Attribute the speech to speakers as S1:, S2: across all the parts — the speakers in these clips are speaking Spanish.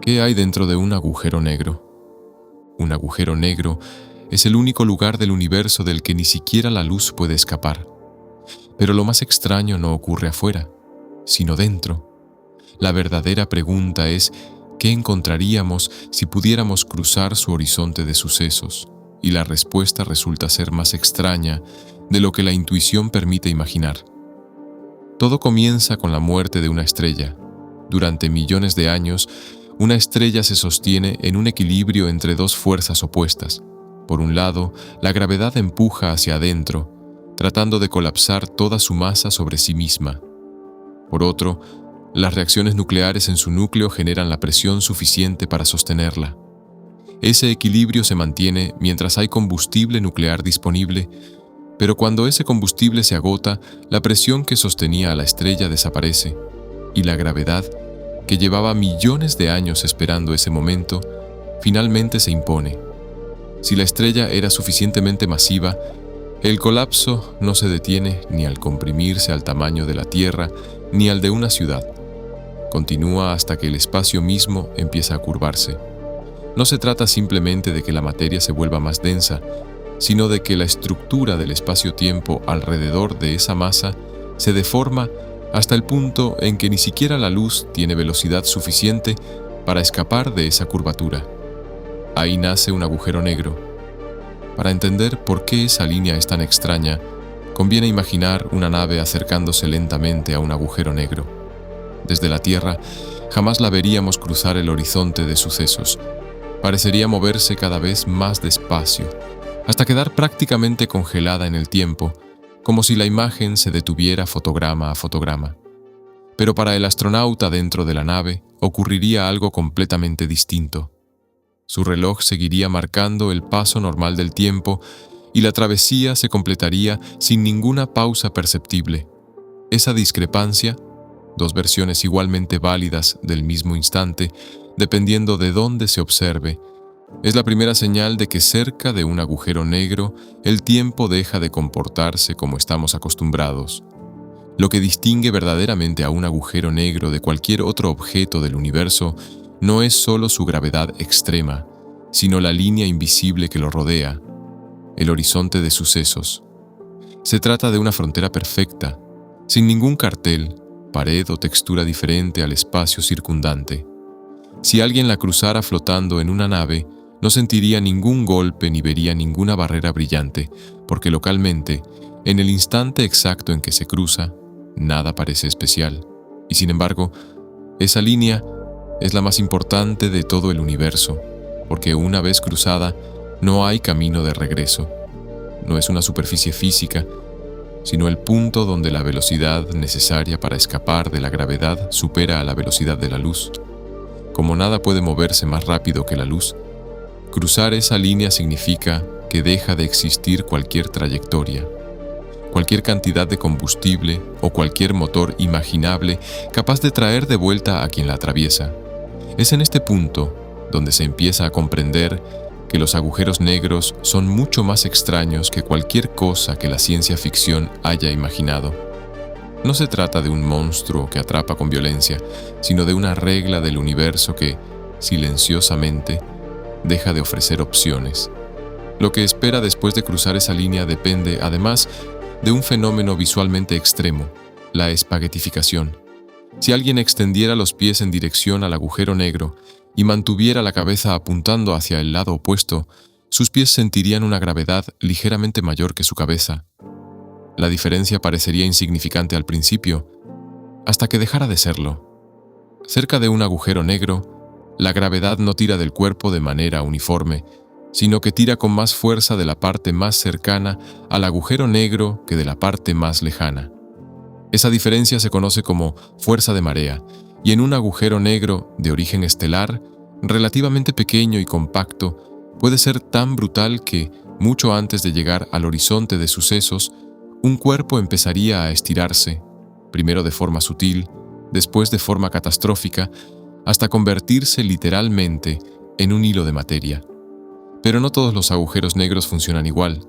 S1: ¿Qué hay dentro de un agujero negro? Un agujero negro es el único lugar del universo del que ni siquiera la luz puede escapar. Pero lo más extraño no ocurre afuera, sino dentro. La verdadera pregunta es, ¿qué encontraríamos si pudiéramos cruzar su horizonte de sucesos? Y la respuesta resulta ser más extraña de lo que la intuición permite imaginar. Todo comienza con la muerte de una estrella. Durante millones de años, una estrella se sostiene en un equilibrio entre dos fuerzas opuestas. Por un lado, la gravedad empuja hacia adentro, tratando de colapsar toda su masa sobre sí misma. Por otro, las reacciones nucleares en su núcleo generan la presión suficiente para sostenerla. Ese equilibrio se mantiene mientras hay combustible nuclear disponible, pero cuando ese combustible se agota, la presión que sostenía a la estrella desaparece, y la gravedad, que llevaba millones de años esperando ese momento, finalmente se impone. Si la estrella era suficientemente masiva, el colapso no se detiene ni al comprimirse al tamaño de la Tierra ni al de una ciudad. Continúa hasta que el espacio mismo empieza a curvarse. No se trata simplemente de que la materia se vuelva más densa, sino de que la estructura del espacio-tiempo alrededor de esa masa se deforma hasta el punto en que ni siquiera la luz tiene velocidad suficiente para escapar de esa curvatura. Ahí nace un agujero negro. Para entender por qué esa línea es tan extraña, conviene imaginar una nave acercándose lentamente a un agujero negro. Desde la Tierra, jamás la veríamos cruzar el horizonte de sucesos. Parecería moverse cada vez más despacio, hasta quedar prácticamente congelada en el tiempo, como si la imagen se detuviera fotograma a fotograma. Pero para el astronauta dentro de la nave ocurriría algo completamente distinto. Su reloj seguiría marcando el paso normal del tiempo y la travesía se completaría sin ninguna pausa perceptible. Esa discrepancia, dos versiones igualmente válidas del mismo instante, dependiendo de dónde se observe, es la primera señal de que cerca de un agujero negro el tiempo deja de comportarse como estamos acostumbrados. Lo que distingue verdaderamente a un agujero negro de cualquier otro objeto del universo no es solo su gravedad extrema, sino la línea invisible que lo rodea, el horizonte de sucesos. Se trata de una frontera perfecta, sin ningún cartel, pared o textura diferente al espacio circundante. Si alguien la cruzara flotando en una nave, no sentiría ningún golpe ni vería ninguna barrera brillante, porque localmente, en el instante exacto en que se cruza, nada parece especial. Y sin embargo, esa línea es la más importante de todo el universo, porque una vez cruzada, no hay camino de regreso. No es una superficie física, sino el punto donde la velocidad necesaria para escapar de la gravedad supera a la velocidad de la luz. Como nada puede moverse más rápido que la luz, cruzar esa línea significa que deja de existir cualquier trayectoria, cualquier cantidad de combustible o cualquier motor imaginable capaz de traer de vuelta a quien la atraviesa. Es en este punto donde se empieza a comprender que los agujeros negros son mucho más extraños que cualquier cosa que la ciencia ficción haya imaginado. No se trata de un monstruo que atrapa con violencia, sino de una regla del universo que, silenciosamente, deja de ofrecer opciones. Lo que espera después de cruzar esa línea depende, además, de un fenómeno visualmente extremo, la espaguetificación. Si alguien extendiera los pies en dirección al agujero negro y mantuviera la cabeza apuntando hacia el lado opuesto, sus pies sentirían una gravedad ligeramente mayor que su cabeza. La diferencia parecería insignificante al principio, hasta que dejara de serlo. Cerca de un agujero negro, la gravedad no tira del cuerpo de manera uniforme, sino que tira con más fuerza de la parte más cercana al agujero negro que de la parte más lejana. Esa diferencia se conoce como fuerza de marea, y en un agujero negro de origen estelar, relativamente pequeño y compacto, puede ser tan brutal que, mucho antes de llegar al horizonte de sucesos, un cuerpo empezaría a estirarse, primero de forma sutil, después de forma catastrófica, hasta convertirse literalmente en un hilo de materia. Pero no todos los agujeros negros funcionan igual.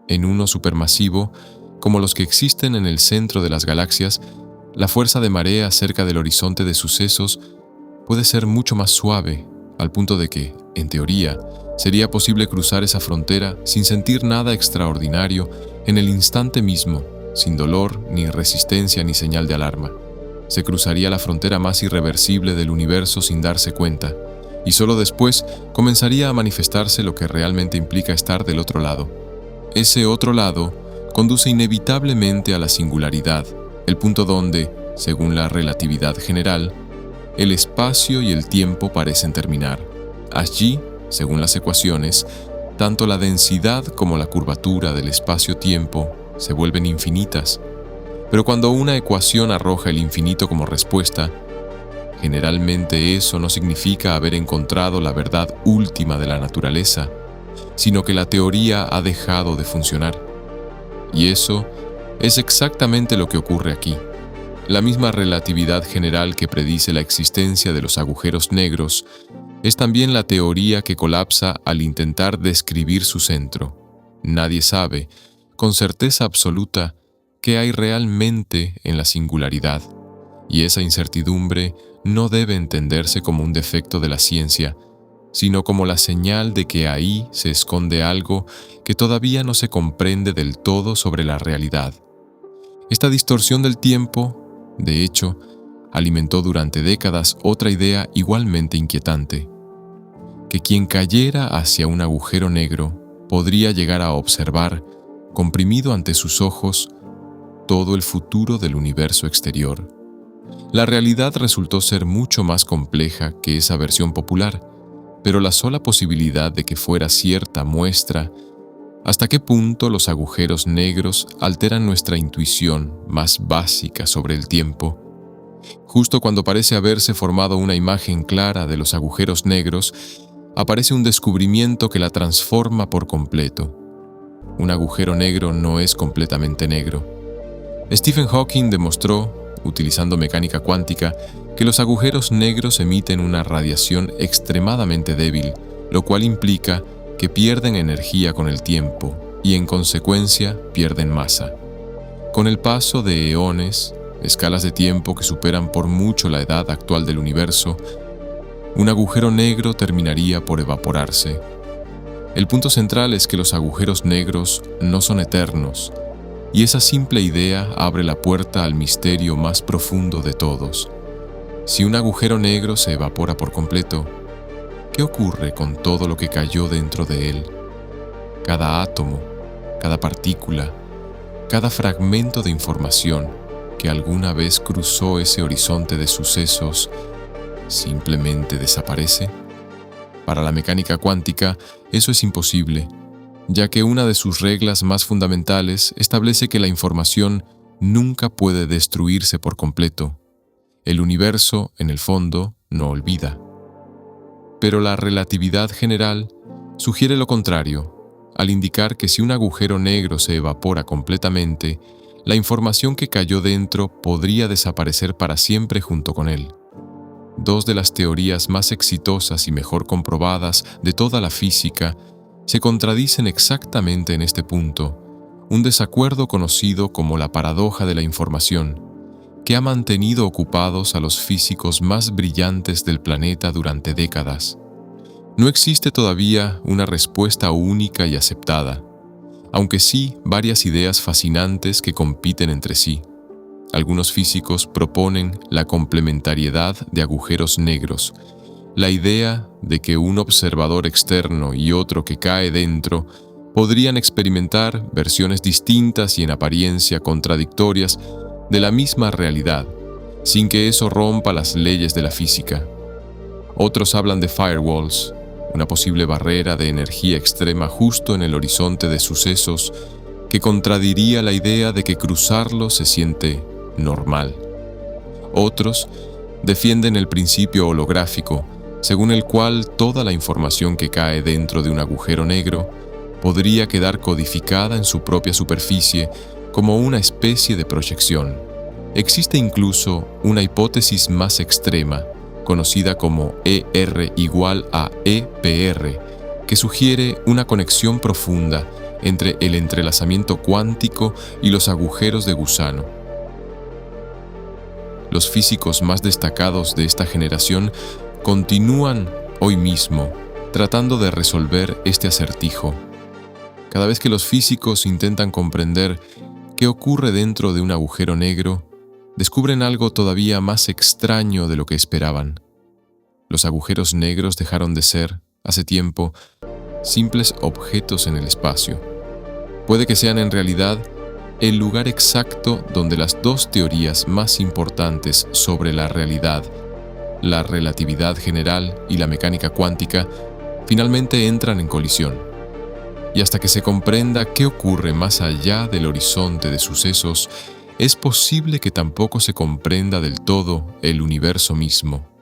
S1: En uno supermasivo, como los que existen en el centro de las galaxias, la fuerza de marea cerca del horizonte de sucesos puede ser mucho más suave, al punto de que, en teoría, sería posible cruzar esa frontera sin sentir nada extraordinario en el instante mismo, sin dolor, ni resistencia, ni señal de alarma. Se cruzaría la frontera más irreversible del universo sin darse cuenta, y solo después comenzaría a manifestarse lo que realmente implica estar del otro lado. Ese otro lado conduce inevitablemente a la singularidad, el punto donde, según la relatividad general, el espacio y el tiempo parecen terminar. Allí, según las ecuaciones, tanto la densidad como la curvatura del espacio-tiempo se vuelven infinitas. Pero cuando una ecuación arroja el infinito como respuesta, generalmente eso no significa haber encontrado la verdad última de la naturaleza, sino que la teoría ha dejado de funcionar. Y eso es exactamente lo que ocurre aquí. La misma relatividad general que predice la existencia de los agujeros negros es también la teoría que colapsa al intentar describir su centro. Nadie sabe, con certeza absoluta, qué hay realmente en la singularidad, y esa incertidumbre no debe entenderse como un defecto de la ciencia, sino como la señal de que ahí se esconde algo que todavía no se comprende del todo sobre la realidad. Esta distorsión del tiempo, de hecho, alimentó durante décadas otra idea igualmente inquietante: que quien cayera hacia un agujero negro podría llegar a observar, comprimido ante sus ojos, todo el futuro del universo exterior. La realidad resultó ser mucho más compleja que esa versión popular, pero la sola posibilidad de que fuera cierta muestra hasta qué punto los agujeros negros alteran nuestra intuición más básica sobre el tiempo. Justo cuando parece haberse formado una imagen clara de los agujeros negros, aparece un descubrimiento que la transforma por completo. Un agujero negro no es completamente negro. Stephen Hawking demostró, utilizando mecánica cuántica, que los agujeros negros emiten una radiación extremadamente débil, lo cual implica que pierden energía con el tiempo y, en consecuencia, pierden masa. Con el paso de eones, escalas de tiempo que superan por mucho la edad actual del universo, un agujero negro terminaría por evaporarse. El punto central es que los agujeros negros no son eternos, y esa simple idea abre la puerta al misterio más profundo de todos. Si un agujero negro se evapora por completo, ¿qué ocurre con todo lo que cayó dentro de él? Cada átomo, cada partícula, cada fragmento de información que alguna vez cruzó ese horizonte de sucesos, ¿simplemente desaparece? Para la mecánica cuántica, eso es imposible, ya que una de sus reglas más fundamentales establece que la información nunca puede destruirse por completo. El universo, en el fondo, no olvida. Pero la relatividad general sugiere lo contrario, al indicar que si un agujero negro se evapora completamente, la información que cayó dentro podría desaparecer para siempre junto con él. Dos de las teorías más exitosas y mejor comprobadas de toda la física se contradicen exactamente en este punto, un desacuerdo conocido como la paradoja de la información, que ha mantenido ocupados a los físicos más brillantes del planeta durante décadas. No existe todavía una respuesta única y aceptada, aunque sí varias ideas fascinantes que compiten entre sí. Algunos físicos proponen la complementariedad de agujeros negros, la idea de que un observador externo y otro que cae dentro podrían experimentar versiones distintas y en apariencia contradictorias de la misma realidad, sin que eso rompa las leyes de la física. Otros hablan de firewalls, una posible barrera de energía extrema justo en el horizonte de sucesos que contradiría la idea de que cruzarlo se siente normal. Otros defienden el principio holográfico, según el cual toda la información que cae dentro de un agujero negro podría quedar codificada en su propia superficie como una especie de proyección. Existe incluso una hipótesis más extrema, conocida como ER igual a EPR, que sugiere una conexión profunda entre el entrelazamiento cuántico y los agujeros de gusano. Los físicos más destacados de esta generación continúan hoy mismo tratando de resolver este acertijo. Cada vez que los físicos intentan comprender qué ocurre dentro de un agujero negro, descubren algo todavía más extraño de lo que esperaban. Los agujeros negros dejaron de ser, hace tiempo, simples objetos en el espacio. Puede que sean en realidad el lugar exacto donde las dos teorías más importantes sobre la realidad, la relatividad general y la mecánica cuántica, finalmente entran en colisión. Y hasta que se comprenda qué ocurre más allá del horizonte de sucesos, es posible que tampoco se comprenda del todo el universo mismo.